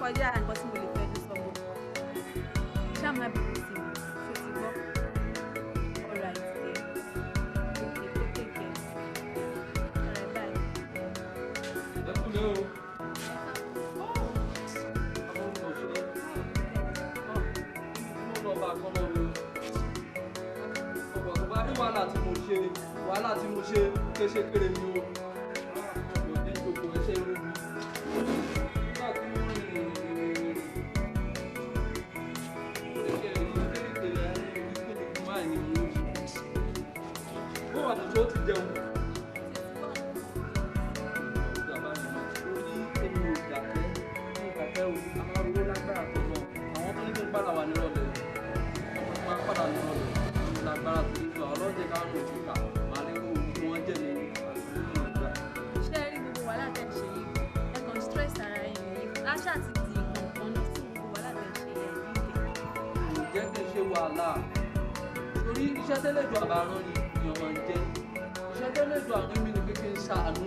Kọjá nǹkan tí mo lè fẹ́ ní sọ́wọ́. Ṣá máa bẹ̀rẹ̀ sí mi, ṣé o ti gbọ́? Ọ̀rọ̀ àìsí ẹ̀. Òkè tó kéèké. Ọ̀rẹ́ báyìí. Ẹ kúlẹ̀ o. Mo lọ bá kọ́ lọ́wọ́ mi. Ọ̀pọ̀ tó bá rí wàhálà tí mo ṣe kéṣe kéré mi o. Ọ̀pọ̀ ní gbogbo ẹṣẹ́ rú mi. Tó ti jẹun. Ìjọba ni orí èmi ò dàkẹ́ o, a máa rówó lágbára tó lọ. Àwọn tó ní kí n padà wà nírọ̀lẹ́, wọ́n máa padà nírọ̀lẹ́. Lágbára tó ní lọ, ọlọ́jẹ̀ ká ló ti kà, màá ní kó kí wọ́n jẹ́ ní ìgbà. Ṣé ẹ rí gbogbo wàhálà tẹ̀ ṣe yìí? Ẹ kàn stress ara yín yìí. Aṣá ti di nǹkan ní sí gbogbo wàhálà tẹ̀ ṣe yẹn yìí. Kò jẹ́ kí n ṣe wàhálà. Torí iṣẹ́ tẹ́lẹ̀ ju àbárán ni ọmọ ń jẹ́. Iṣẹ́ tẹ́lẹ̀ ju àánú mi ni pé kí n ṣàánú.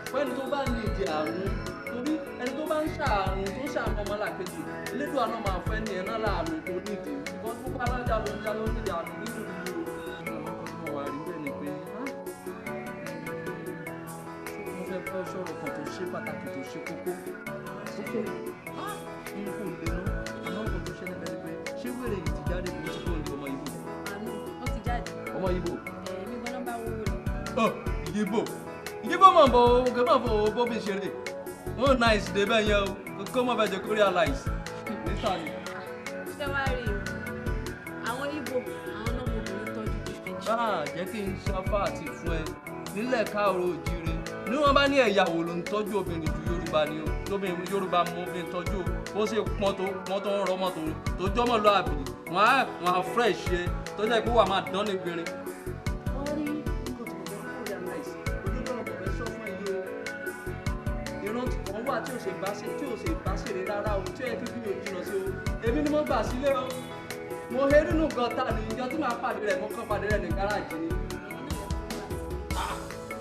Fún ẹni tó bá ní ìdí àánú. Torí ẹni tó bá ń ṣàánú tó ṣàánú ọmọlàkejì. Elédùn àná máa fẹ́ ní ẹ̀ná láàánú tó nídìí. Because gbogbo alájà ló ń já ló nídìí àánú nínú ìlú. Àwọn kan tó wà rí bẹ́ẹ̀ ni pé mo fẹ́ bọ́ sọ̀rọ̀ kan tó ṣe pàtàkì tó ṣe kókó. N kò lè ná. Àmọ́ nǹkan tó ṣẹlẹ̀ bẹ́ẹ̀ ni pé ṣé wèrè yìí ti jáde kó tí kò ní ọmọ Ìgbò? Àánú, ó ti jáde. Ọmọ Ìgbò. Èmi gan-an bá wọ́wọ́ rẹ̀. Ìdìbò mọ̀ bọ̀ òkè mọ̀ fọ bóbi ṣeré. Wọ́n náìsì débẹ̀ yẹn o, kó mọ̀ bẹ̀ jẹ́ kó realize. Níta ni. Ṣé wàá rí o? Àwọn Ìgbò, àwọn náà mo bìnrin tọ́jú kékeré. Jẹ́ kí n ṣafá àti fún ẹ. Nílẹ̀ káàró òjíire. Ní wọ́n bá ní ẹ̀yà wo ló ń tọ́jú obìnrin ju Yorùbá ni o. Lóbìnrin Yorùbá mọ obìnrin tọ́jú o. Bó ṣe pọ́n tó ń rọmọ tó jọ́mọ̀ lọ àbí. Wọ́n á fresh ṣe tó jẹ́ pé wà máa dán ní gbìnrin. Wà tí o ṣe bá ṣeré rárá o tí ó yẹ kí fídíò jìnnà sí o èmi ni mo gbà sílé o mo he nínú gọta ní ìjọ tí màá pàdé rẹ mo kàn pàdé rẹ ní gáràjì ni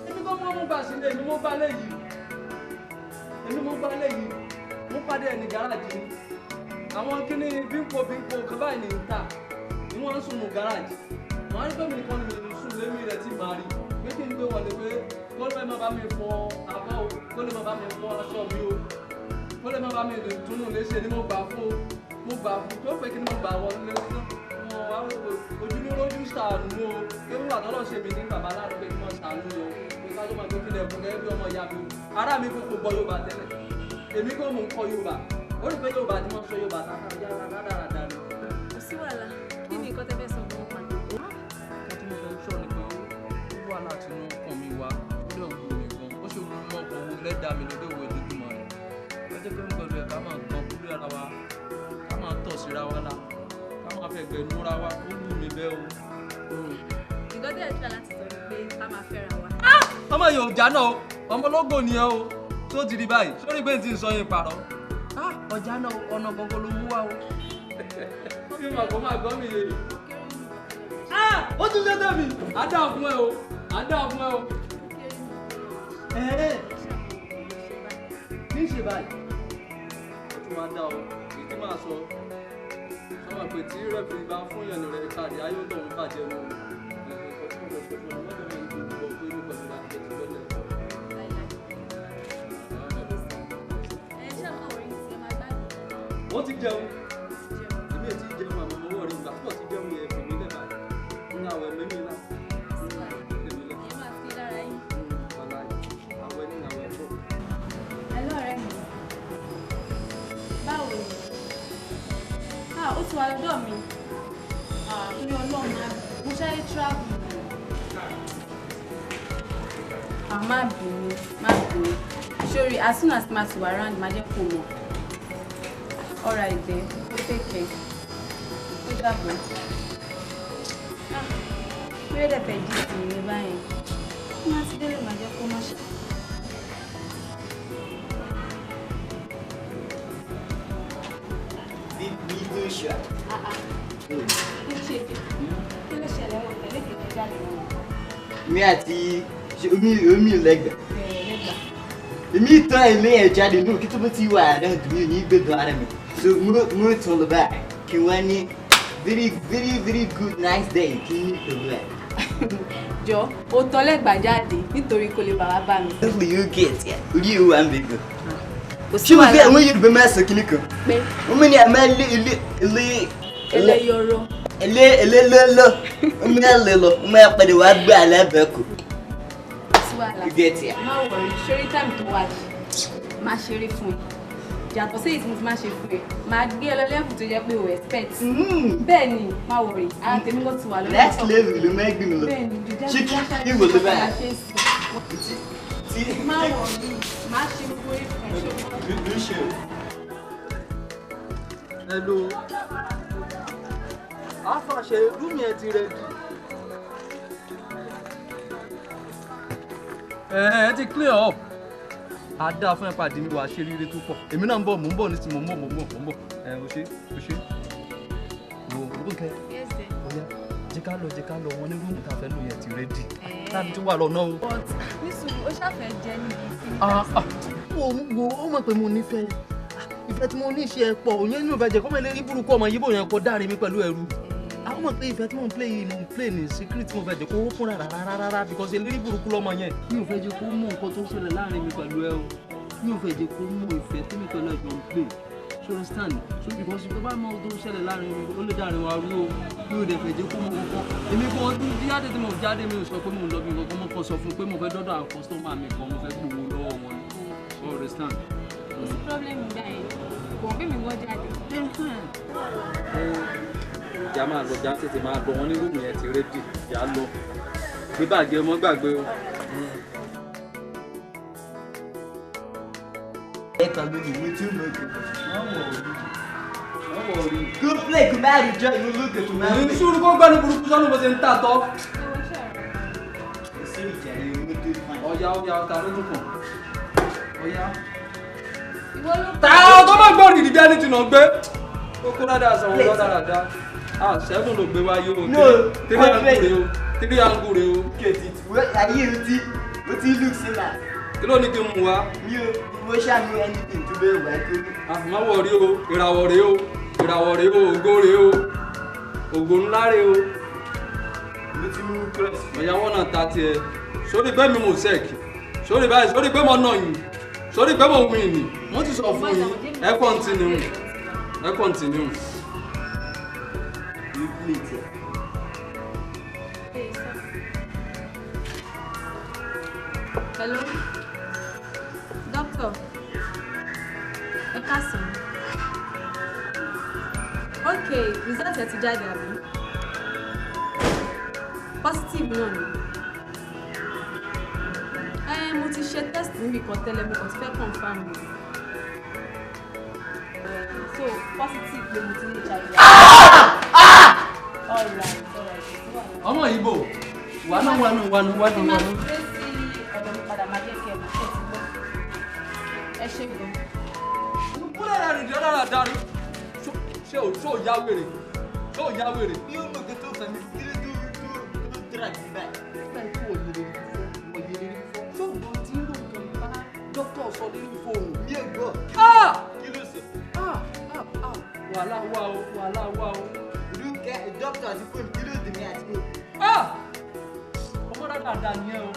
èmi kò mọ mo gbà sílé èmi mo bá léyìí mo pàdé rẹ ní gáràjì ni àwọn kíní bímpò kan báyìí ní ìta ni wọ́n ń sùn nù gáràjì wọ́n á ní pé mi nìkan ni mi sùn lémi rẹ tí màá rí pé kí n gbé wọlé pé kó lè má bá mi fọ abọ́ o kó lè má bá mi fọ aṣọ mi o kó lè má bá mi túnú léṣe ni mo gbà fún tó pé kí ni mo gbà wọlé ojúlójú ṣàánú o kí wọ́n àtọ́lọ́ ṣe mi ní bàbá láàrín pé kí wọ́n ṣàánú o pé ká tó máa tó kílẹ̀ fún gẹ́gẹ́ bí ọmọ ìyá mi ará mi kò gbọ́ Yorùbá tẹ́lẹ̀ èmi kò mú kọ́ Yorùbá ó rí pé Yorùbá tí wọ́n sọ Yorùbá dáradára ni. Kò sí wàhálà kí ni nǹkan tẹ́ fẹ́ sọ fún wọn pàdé. Wọ́n tí mo fẹ́ sọ ni pé láti inú ọkàn mi wá ó lè wù mí gan ó ṣe wù mí mọ́ ọkàn òun lẹ́dàá mi lóde òwe lójúmọ́ rẹ̀ ó jẹ́ pé ń gbọ́dọ̀ ẹ̀ ká máa gbọ́n kúrò ara wa ká máa tọ̀ síra wa la ká máa fẹ́ gbẹ̀ núra wa ó wù mí bẹ́ẹ̀ o. ìgbọ́dọ̀ ẹ̀ tí a láti sọ pé ká máa fẹ́ra wa. ọmọ yìí ò já náà ọmọ ológo nìyẹn o tó ti rí báyìí sórí pé n ti sọ yín parọ́ ọjà náà ọ̀nà gbọ̀ngàn ló mú wá o. ó fi màgbọ́n máa mi yé ó tún lé tẹ̀mí àdá fún ẹ o àdá fún ẹ o. kí n ṣe báyìí ó tún máa dá o èyí tí máa sọ sọ́mọ pé tí rẹ́fìrì bá fún yẹn ní rẹ̀ káàdì ayé tó ń bàjẹ́ lọ. wọ́n ti jẹun èmi ò tí ì jẹun àmọ́ owó rí ìgbà pọ̀ ti jẹun yẹn fèmí lẹ́bà ní àwẹ̀ mẹ́mí náà. báwo ni ó ti wà lọ́dọ̀ mi torí ọlọ́run mo ṣáyé travel má bínú sórí as soon as ma ti wà round má jẹ́ kó mọ̀. All right then, take care. Good job. Where the page is in the buying? Not today, my dear commercial. Me àti omi leg. Èmi tán ilé ẹ̀ jáde náà kí tó bá ti wà àdáhùn tó mi ò ní gbẹ̀dọ̀ ara mi. So mo tún lọ báyìí kí wọ́n ní very good nice day kí n tó báyìí. Jọ, o tán lẹ́gbàá jáde nítorí kò lè bàbá bá mi. Hopefully you get it. Orí ìwé wa ń bẹ gan. Ṣé o fẹ́ àwọn Yorùbá máa sọ kíní kan? Pé. Wọ́n mú ní àmọ́ ẹlẹ́yọrọ. Ẹlẹ́lọ́lọ́. Wọ́n mú ní àlẹ́lọ́. Wọ́n máa padà wá gbé alábẹ́kù. You get it. Má wọrí, ṣorí time tó wà yìí, máa ṣeré fún ẹ. Yàtọ̀ sí èyí tí mo fi máa ṣe fún ẹ, máa gbé ẹ lọ lẹ́fù tó jẹ́ pé o expect. Bẹ́ẹ̀ ni, má wọrí, ara tèmi ló ti wà lọ́wọ́. Next level ló máa gbé mi lọ. Bẹ́ẹ̀ ni, jùjẹ́ bí wọ́n ṣe ìwò ló báyà. Má wọrí, má ṣe gbogbo ìfẹ́ ṣe. Hello. Àfàṣe rúmi ẹ ti ready. Ẹ ti clear up. Àdá fún ìpàdé mi wà ṣe rere tó pọ̀. Èmi náà ń bọ̀, mò ń bọ̀ ní ti mò ń bọ̀. O ṣe. Wo kẹ́. Yes sir. Oya, jẹ́ ká lọ wọn ní rúùmù tá a fẹ́ lò yẹn ti ready. Táàbí tó wà lọ́nà o. But nísùn ó ṣàfẹ́ jẹ́ níbi Wo ó mọ̀ pé mo nífẹ̀ẹ́. Ìfẹ́ tí mo ní ṣe ẹ pọ̀, òyìn inú ìfẹ́ jẹ́ kọ́mọ ilé burúkú ọmọ yíbò yẹn kọ dáre mi pẹ̀lú ẹrú. Àwọn mọ̀ pé ìfẹ́ tí mo ń play ní secret tí mo fẹ́ jẹ́ kó kún rárá because eléré burúkú lọ́mọ yẹn. Mi ò fẹ́ jẹ́ kó mọ̀ nǹkan tó ń ṣẹlẹ̀ láàrin mi pẹ̀lú ẹ o. Mi ò fẹ́ jẹ́ kó mọ̀ ìfẹ́ tí mi pẹ̀lú ẹ̀jọ̀ ń play. So understand? So because tó bá mọ̀ tó ń ṣẹlẹ̀ láàrin mi, ó lè dárin wa rú o. Mi ò dẹ̀ fẹ́ jẹ́ kó mọ̀ nǹkan. Èmi kan ọdún jáde tí mo jáde mi ò sọ pé mo ń lọ bí nǹkan mo kàn sọ fún pé mo fẹ́ dọ́dọ̀ àwọn customer mi kan mo fẹ́ gbowó lọ́wọ́ wọn. So understand? kò sí problem gbà yẹn kò wọ́n bí mi wọ́n jáde. Ìyá máa lọ já tètè máa bọ̀ wọ́n ní rúùmù yẹn ti rédì ìyá lọ gbé bàgẹ́ ọmọ gbàgbé o. Ẹ kàn lórí ìwé tí ó lọ jù. Go play kò máa rí jọ ìlú lókè tó máa rí. Ní sùúrù kó gbọ́ ní burúkú sọ́nù bó ṣe ń tà tọ́. Kò sí ìjà ìwé tó fà. Ọ̀ya ọ̀tá lójú kan. Ọ̀ya. ìwọ ló Ta tó bá gbọ́ nìdí bí ẹni tí nà gbé. Kókó dáadáa sọ̀rọ̀ lọ́ dáadáa. Ṣẹ́gun ló gbé wáyé o. No, tírí àǹgù rè o. Kètì ayé o ti look similar. Kí ló ní kí n mú wa? Mi ò mo ṣàmì anything tó bẹ́ẹ̀ wá tó ní. Àfùmáwọ̀ rí o, ìràwọ̀ rè o, ògo rè o, ògo ńlá rè o. Mo ti mú cross. Ìyàwó náà ta tiẹ̀. Sórí pé mi mò sẹ́ẹ̀kì. Sórí báyìí, sórí pé mo nà yín. Sórí pé mo win ni. Wọ́n ti sọ fún yín. Ẹ continue. You play it. Hello, doctor. Ẹ káàsán. Okay, result ẹ ti jáde àbí? Positive náà ni. mo ti ṣe test níbi kan tẹ́lẹ̀ mo kàn ti fẹ́ confirm mi. So positive pé mo ti ní HIV. Alright. Ọmọ Ìgbò wà náà. Tí máa ti dé sí ọ̀dọ̀ mi padà máa jẹ́ kí ẹ mọ̀ ṣe ti gbọ́. Ẹ ṣe gbọ́. Kúlẹ̀ rẹ̀ rìn dára dárí. Ṣé ò yá wèrè? Ṣé ò yá wèrè? Bí ó mọ̀ kí tó fẹ́ mi kí ló dúrà jù báyìí. Bẹ́ẹ̀ kú òyìnbó fún. Ṣé òun ti ń lò kàn bá dókítà sọ nínú fóònù? Mi ò gbọ́. Kí ló ṣe? Wàhálà wà o. Ìlú kẹ́ dókítà àti fóònù kí ló dì mí àti fóònù. Ọmọ dáadáa ni ẹ o.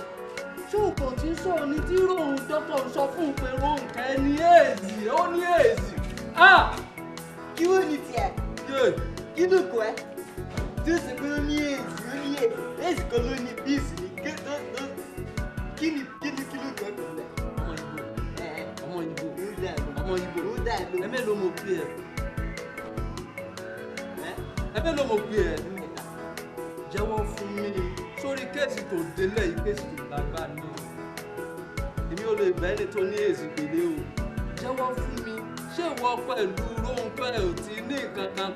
Ṣé òkò tí ń sọ̀rọ̀ ní tí ròhùn dókítà sọ fún un pé Rónkẹ́ ní èèzì, ó ní èèzì. Kí wọ́n ní tiẹ̀? Kí ló kọ́ ẹ́? Tí ó sì pé ó ní èèzì, èèzì kan ló ní bíìsì ní kí ló kọ́ ẹ́ pẹ̀lú ẹ̀? Ọmọ Ìgbò. Ó dà ẹ̀ ló. Ẹ̀mẹ́ ló mọ̀ pé ẹ̀. Jẹ́wọ́ fún mi sórí kéèsì tó délẹ̀ yìí kéèsì tó lágbá ni o. Èmi ò lè bẹ́ẹ̀ ni tó ní èsì pèlè o. Jẹ́wọ́ fún mi ṣé ìwọ pẹ̀lú Rónkẹ́ ò ti ní nǹkan kan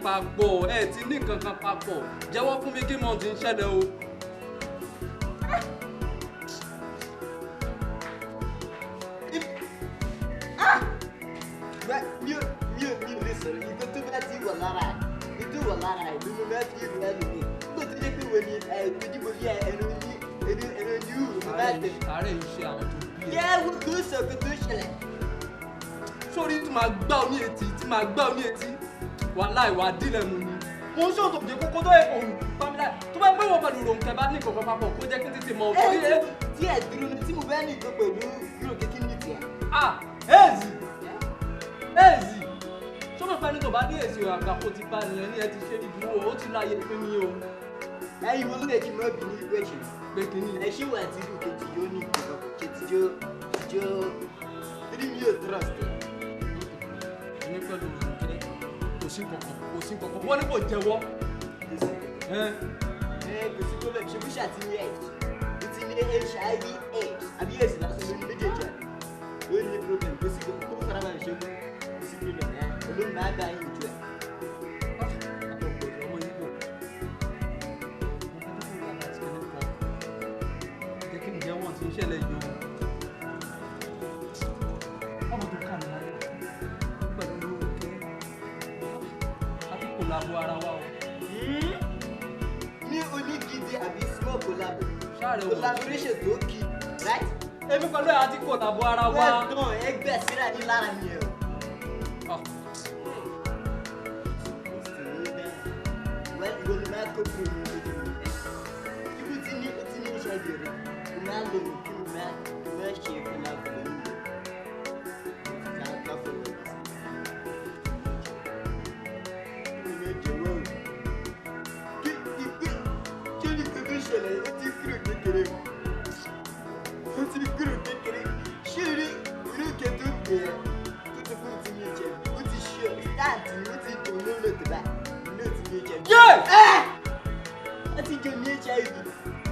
papọ̀ jẹ́wọ́ fún mi kí mo ti ń ṣẹlẹ̀ o. Mi ò lè sọ̀rọ̀ ìgbó tó bá ti wà lára ẹ̀. Ètò wà lára ẹ̀ ló mú bá fi ìlú ẹ̀ lómi. Nígbà tó jẹ́ pé wo ni tójúbọ bí ẹnu ní ìhù ló bá tẹ̀. Àárẹ̀ ń ṣe àwọn tó bí ẹ. Yẹ́ wo tó sọ pé tó ṣẹlẹ̀. Sórí tí máa gbá ọ ní etí wàhálà ìwà dílẹ̀ mu ni. Mo ń ṣòtò jẹ́ kókó tó yẹ kó pamílà tó bá gbé wọn pẹ̀lú Rónkẹ́ bá ní ìkọ̀kọ̀ papọ̀ kó jẹ́ kí n tètè mọ̀ òkú rí ẹ. Tí ẹ̀ dúró ní tí mo bá ní ìkọ̀ pẹ̀lú Rónkẹ́ kí ní tiẹ̀. Èèzì sọ́mọ̀ pẹ́ ní tó bá ní èsì àgbà kó ti bá nìyẹn ní ẹ ti ṣe ìdúró ó ti láyé pé ní o. Ẹyin mo lè kí n má bí ní ìwé ìṣẹ̀lẹ̀. Pé kí ni? Ẹ ṣé wà tí ìlú kejì yóò ní ìkọ̀kọ̀ kejì yóò rí mi yóò trust ẹ̀. Èmi pẹ̀lú Rónkẹ́ kò sí kankan wọ́n ní kò jẹ́wọ́. Kò sí problem ṣe bíṣà ti ní AIDS. Ó ti ní HIV AIDS àbí AIDS lásán ló ní méjèèjì àná. Ó ní problem kò sí kó farabalẹ̀ ṣe kó sí problem olóhùn máa bá yín jù ẹ̀. Ọmọ Ìgbò jẹ́ kí n jẹ́ wọ́n ti ń ṣẹlẹ̀ yìí o. Ọmọ tó kà mí láyé pẹ̀lú Rónkẹ́ àti kòlàbọ̀ ara wa o. Ní onígidi àbí small collaboration tó kí right. Èmi pẹ̀lú ẹ̀ àti kòlàbọ̀ ara wa. Well done ẹgbẹ́ síra ní lára ni ẹ̀ o. Well ìwọ ni máa kó kúrò ní ojú mi. Ibi tí ní iṣẹ́ ìbẹ̀rẹ̀ kò máa lò ní kí n máa ṣe ìfúnnáfọ̀ lónìí.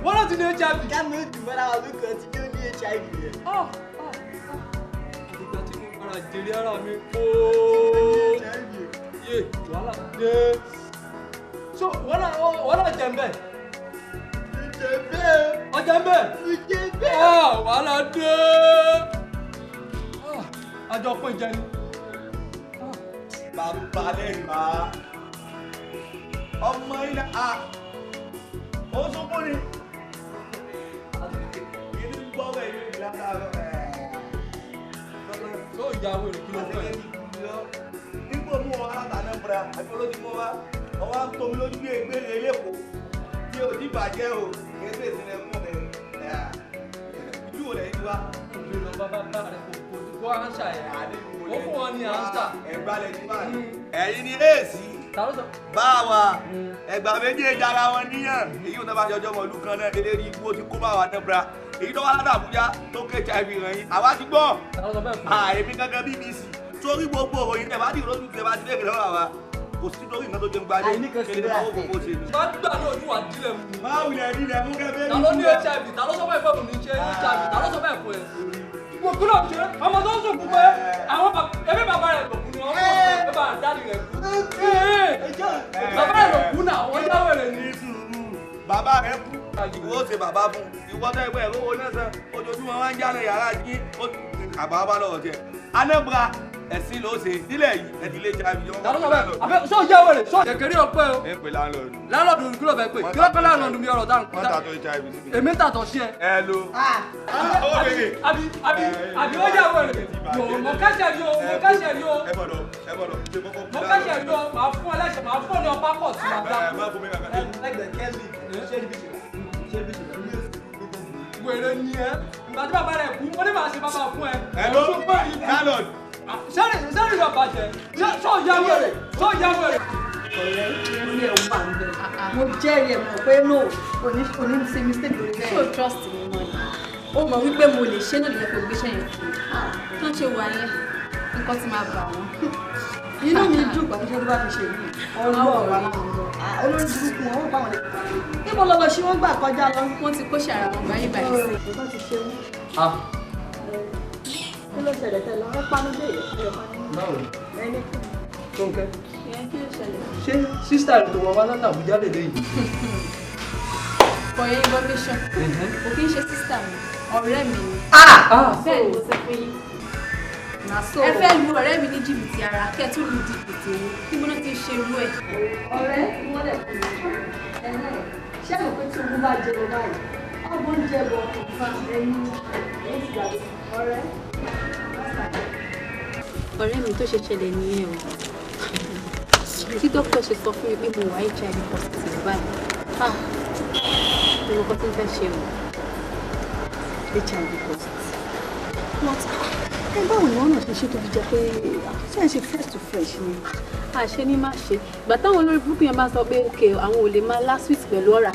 Wọ́n náà ti ní HIV. Káàmù ìdùnmọ́ra wa lókè ọtí tí ó ní HIV yẹn. Ìgbà tí mo fara jèrè ara mi pọ̀. Yé wàhálà dé. So wọ́n náà jẹ mbẹ́. Ọjà mbẹ́. Wàhálà dé. Àjọ pín jẹ ni. Bàbá lẹ́yìn bá ọmọ iná ó sunkún ni. Inú gbọ́ bẹ́ẹ̀ yóò di látàárọ̀ Tó ìyàwó rẹ̀ kí ló fẹ́? Nígbò mú ọ látàná bra àti olójú mọ́ wá, ọwọ́ ń tomi lójú bí egbére eléko tí ò ní bàjẹ́ o, kéde ìsinmi fún mi. Ojú wo lẹ́yìn wá? Ìlú lọ bá rẹ̀ kò ánsà ẹ̀. Ó fún wọn ní ánsà. Ẹ̀gbá lẹ́yìn wá. Ẹ̀yin ni léèsì. Báwa ẹgbà méjèèjì ara wọn níyàn èyí ò náà bá jọjọ́ mọ̀ ìlú kan náà eléyìí ikú ó ti kó bá wa nẹ́bra èyí tó wá láti Àbújá tó ké HIV rẹ̀ yín àwa ti gbọ́ èmi gangan BBC sórí gbogbo òròyìn tẹ̀ bá dì lójú tẹ̀ bá ti léèrè lọ́wọ́ àwa kò sí torí nǹkan tó jẹun gbadé kéde bá wọ́n kókó ṣe ni. Má gbà ní ojú wa dílẹ̀ mu. Má wulẹ̀ dílẹ̀ mú kẹ́fẹ́ Ta ló ní HIV? Ta ló sọ bẹ́ẹ̀ fún mi ní HIV? Ta ló sọ bẹ́ẹ̀ fún ẹ? bàbá rẹ kú ìwọ ó ṣe bàbá fún ìwọ tó ẹgbẹ́ ẹ̀rọ owó náà sàn ojoojúmọ́ wá ń jáde yàrá yín àbá bá lọ́wọ́ jẹ anambra ẹ̀sìn ló ṣe nílẹ̀ yìí ẹ̀ ti lé jáde yọ. sọ jẹ́ wẹ̀rẹ̀ sọ jẹ̀kẹ̀rí ọpẹ́ o. ẹ pè láńlọ́ọ̀dù. láńlọ́ọ̀dù kí ló fẹ́ pè kí ló pẹ́ láńlọ́ọ̀dù mi ọ̀rọ̀ dáhùn. wọ́n tàtọ̀ hiv síbi. èmi ń tàtọ̀ sí ẹ. ẹ lo. àbí ó jẹ́ wẹ̀rẹ̀ mo kẹ́sẹ̀ rí o mo kẹ́sẹ̀ rí o. ẹ bọ̀dọ̀ mo kẹ́sẹ̀ rí o máa fún ẹlẹ́sẹ̀ máa fún ọ ní ọpá pọ̀ sí wèrè ni ẹ ìgbà tí bàbá rẹ kú ó ní màá ṣe bàbá fún ẹ. ẹ ló landlord. sẹ́rì lọ bàjẹ́ sọ ìyá wẹ̀rẹ̀ sọ ìyá wẹ̀rẹ̀. ọ̀rẹ́ ilé ẹ̀ wà ń bẹ̀ mo jẹ́rìí ẹ̀ mọ̀ pé no òní ṣe mistake lórí bẹ́ẹ̀. ṣó trust mi mọ́ ni ó mọ̀ wípé mo lè ṣe náà lè kó gbéṣẹ́ yẹn fún mi tó ń ṣe wà yẹn nǹkan tí máa bà wọ́n. inú mi dùn pàtó ṣé tó bá fi ṣe yìí ọlọ́ọ̀ wà láwọn olórí burúkú wọn wọ́n bá wọn lè parí. níbo lọ́wọ́ ṣé wọ́n gbà kọjá lọ. wọ́n ti kó ṣe ara wọn gbáyé báyìí sí. nǹkan ti ṣe wọ́n. kí ló ṣẹlẹ̀ tẹ́lẹ̀ wọ́n pánú dé báwo ni ẹni Tónkẹ́ ìyẹn kí ló ṣẹlẹ̀. ṣé sísítà rẹ̀ tó wọ́n wá láti Àbújá lè dé yìí. for your information kò kí ń ṣe sísítà mi ọ̀rẹ́ mi ni. bẹ́ẹ̀ ni mo sọ fún yín. ẹ fẹ́ lu ọ̀rẹ́ mi ní jìbìtì ara kẹ́ ẹ tún lu jìbìtì owó kí mo náà ti ṣe irú ẹ̀. ọ̀rẹ́ wọ́n lẹ̀ fún mi ṣé mo pé tí ogun bá jẹ lọ báyìí ọgbọ́n ń jẹ bọ̀ nǹkan ẹ̀yìn ìgbà ọ̀rẹ́. ọ̀rẹ́ mi tó ṣe ṣẹlẹ̀ nìyẹn o tí dókítà ṣe sọ fún mi pé mo wà HIV positive báyìí ìwọ kan tí ń fẹ́ ṣe o HIV positive. ẹ báwo ni wọ́n náà ṣe tó fi jẹ́ pé ṣé ẹ ṣe fresh to fresh ni. àṣẹ ní má ṣe ìgbà táwọn olórí burúkú yẹn bá sọ pé ok àwọn ò lè máa lá sweet pẹ̀lú ọ̀rá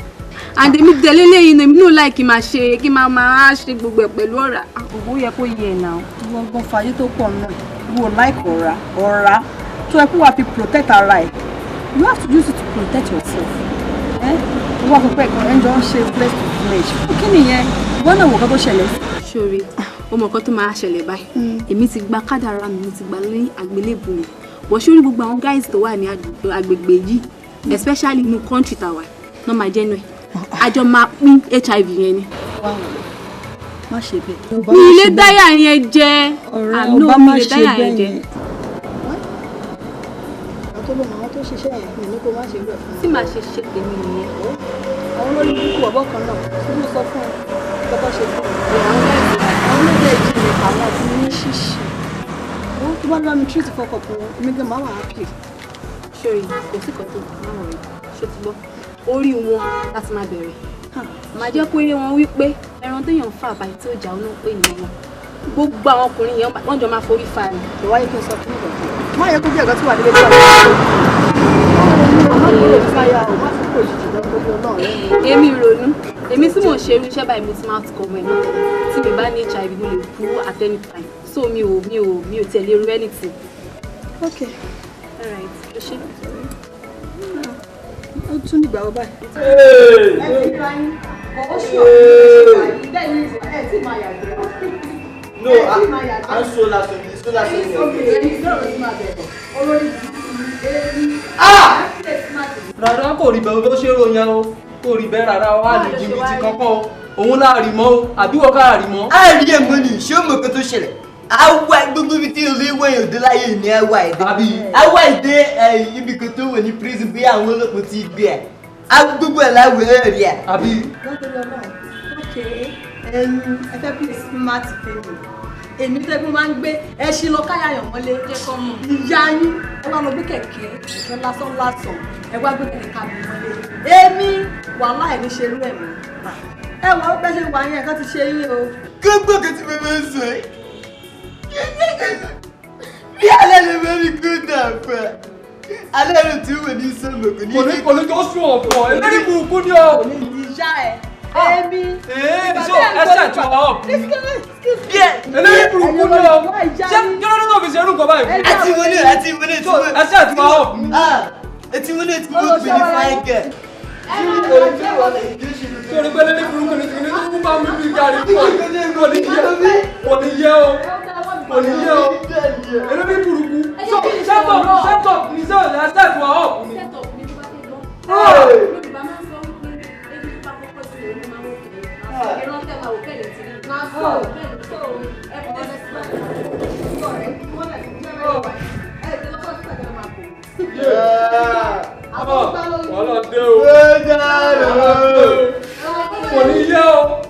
and èmi tẹ̀lé lẹ́yìn èmi náà láì kí n máa ṣe kí n máa ṣe gbogbo ẹ̀ pẹ̀lú ọ̀rá. òwò yẹ kó yẹ ẹ̀ náà gbọ́ngàn fàyè tó pọ̀ náà wò like ọ̀rá tó ẹ kó wá fi protect ara ẹ̀ you have to use it to protect yourself. wọ́n sọ pé ẹ̀kan ẹ̀ ń jọ ń ṣe flesh to flesh kí nìyẹn wọ́n náà wò kán tó ṣẹlẹ̀. sórí ó mọ̀ nǹkan tó máa ṣẹlẹ̀ báyìí èmi ti gba kádàrá mi mo ti gba lé àgbélébù mi wọ́n sórí gbogbo àwọn guys tó wà ní agbègbè yìí especially inú country tàwa náà máa jẹ́ náà àjọ máa pín HIV yẹn ni. má ṣe bẹ́ẹ̀. mi ilé dáyà yẹn jẹ́ àná mi ilé dáyà yẹn jẹ́. àwọn tó lọ mọ àwọn tó ṣiṣẹ́ yẹn ní kó má ṣe bẹ́ẹ̀ fún mi. tí màá ṣe ṣe tèmi nìyẹn. àwọn olórí burúkú ọ̀bọ kan náà tí mo sọ fún ẹ kọ́kọ́ ṣe fún ẹ. àwọn olóògbé ìjìnlẹ̀ àwọn àti ní ṣíṣì. wọ́n tó bá lọ́ọ́ mi treat fọkàn fún wọn mi gan máa wà happy. sori kò sí kan tó máa wọ̀ rẹ̀ ṣó ti gbọ́ orí wọn láti máa bẹ̀rẹ̀ màá jẹ́ kó yé wọn wípé ẹran téèyàn fà báyìí tí ó jà ó ló ń pè ní wọn gbogbo àwọn ọkùnrin yẹn wọ́n jọ máa forí fa ni. ìwà yìí kí n sọ fún ìgbà tó má yẹ kó jẹ́ ẹ̀gọ́ tí wà nílé tí wà nílé. ọmọ ìlú fáyà ọ̀ má fún kò jìjì lọ torí ọlọ́run lẹ́nu. èmi ronú èmi tí mò ń ṣe irú iṣẹ́ báyìí mo ti máa kọ̀ ọmọ ẹ̀ náà tí mi bá ní HIV mo lè kú at any time so mi ò tẹ̀lé irú anything. ok all right o ṣe. ó tún dìgbà wọ báyìí. ẹ ti ra yín ọwọ́ ṣù ọ̀hún bẹ́ẹ̀ ni ẹ ti máa yàgbẹ́. No, I'm so last one. So last one. Okay, olórí rárá kò rí bẹ́ẹ̀ bó ṣe ròyìn o kò rí bẹ́ẹ̀ rárá o á lè jìbìtì kankan o òun láàrí mọ́ o àbí wọ́n káàrí mọ́. A rí ẹ̀mọ́ ni ṣé o mọ̀ kó tó ṣẹlẹ̀? Àwa gbogbo ibi tí olú ìwé yóò dé láyé ní àwa ìdè. Àwa ìdè ibi kan tó wà ní prison bí àwọn olóòpọ̀ ti gbé ẹ̀. Gbogbo ẹ̀ láwọ̀ ẹ̀ rí ẹ̀. Àbí. ẹ̀yin ẹ fẹ́ bí smart baby èmi tẹ́ bí máa ń gbé ẹṣin lọ káyà yàn mọ́lé jẹ́ kọ́ mọ̀ ìyá yín ẹ wá lọ gbé kẹ̀kẹ́ lásán ẹ wá gbé kẹ̀kẹ́ kábí mọ́lé èmi wàhálà ẹ̀ ní ṣe irú ẹ̀ mọ́ ẹ wọ bẹ́ẹ̀ ṣe wà yẹn kan ti ṣe yín o. Gbogbo kan tí mo máa ń sọ ẹ́ bí alẹ́ lè mẹ́rin kó dà fẹ́ alẹ́ rẹ̀ tí wọ́n ní sọ́mọ̀ kò ní. kò ní tó sún ọ̀pọ̀ ẹlẹ́rìí burúkú ni o. ìyá ẹ̀ èmi. so ẹsẹ̀ tí wọ́n up. ẹlẹ́rìí burúkú ni o. ṣé kí ló dé tó fi ṣe irú nǹkan báyìí. àti wọlé ẹsẹ̀ tí wọ́n up. àti wọlé tí wọ́n gbé ní fáyín gẹ̀. torí pé ẹlẹ́rìí burúkú ni kí ni tó kú bá mi bí gàrí pọ̀ kò ní yẹ o kò ní yẹ o ẹlẹ́rìí burúkú. so set up ní sẹ́wọ̀n ẹsẹ̀ tí wọ́n up. ìrántẹ́ máa wò kẹ́lẹ̀ tí ní. Máa sọ bẹ́ẹ̀ tó ẹ kọ́ ẹ sí ọ̀rẹ́ kí wọ́n lẹ̀ fún jẹ́rẹ́ ìwà ẹ̀ tí lọ́kọ́ sí ẹ̀jẹ̀ máa kó. Ọlọ́dẹ o. Kò ní yẹ o.